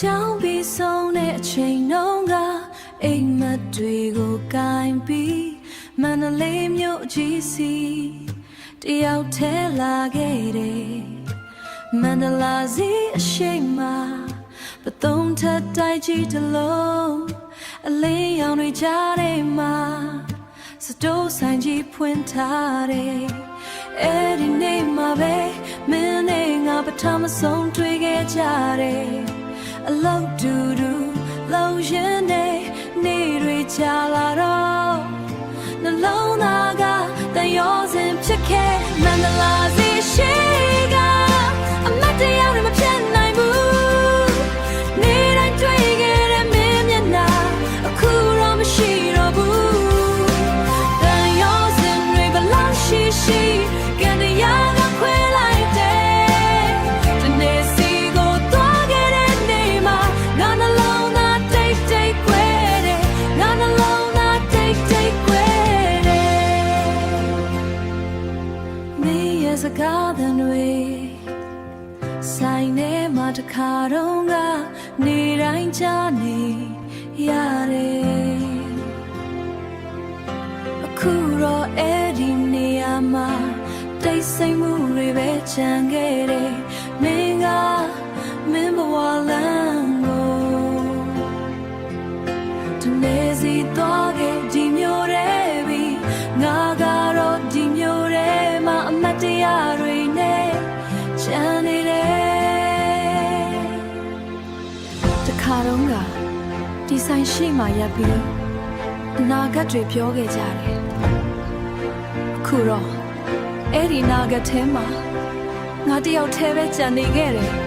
ကြောင်းပြီးဆုံးတဲ့အချိန်နှုန်းကအိမ်မက်တွေကိုကိုင်ပြီးမန္တလေးမြို့ကြီးစီတယောက်ထဲလာခဲ့တယ်မန္တလာစီအရှိန်မှာပသွန်ထက်တိုက်ကြီးတစ်လုံးအလင်းရောင်တွေကြားထဲမှာစတိုးဆိုင်ကြီးဖွင့်ထားတယ်အဲ့ဒီနေ့မှာပဲမင်းနဲ့ငါပထမဆုံးတွေ့ခဲ့ကြတယ်အလောက်တူတူလောက်ရင်နဲ့နေတွေကြာလာတော့နှလုံးသားကတန်ရောစင်ဖြစ်ခဲ့မန္တလာစီရှိကအမတ်တရားတွေမပြတ်နိုင်ဘူးနေတိုင်းတွေ့ခဲ့တဲ့မင်းမျက်နှာအခုတော့မရှိတော့ဘူးတန်ရောစင်တွေဘလောက်ရှိရှိကန်တရားကခွဲလိုက်တယ်ဒီနေ့စီကိုသွားခဲ့တဲ့နေ့မှာငါနှလုံးသားတိတ်တိတ်ခွဲတယ်ငါနှလုံးသားတိတ်တိတ်ခွဲတယ်မင်းရဲ့စကားသံတွေဆိုင်ထဲမှာတစ်ခါတော့ကနေတိုင်းကြားနေရတယ်အခုတော့အဲ့ဒီနေရာမှာတိတ်ဆိတ်မှုတွေပဲချန်ခဲ့တယ်မင်းကမင်းဘဝလမ်းကိုဒီနေ့စီသွားခဲ့ဒီမျိုးရဲပြီးငါကတော့ဒီမျိုးရဲမှာအမတ်တရားတွေနဲ့ချန်နေတယ်တခါတော့ဒီဆိုင်ရှိမှရပ်ပြီးအနာဂတ်တွေပြောခဲ့ကြတယ်အခုတော့အဲ့ဒီနာဂတ်ထဲမှာငါတယောက်တည်းပဲကြံနေခဲ့တယ်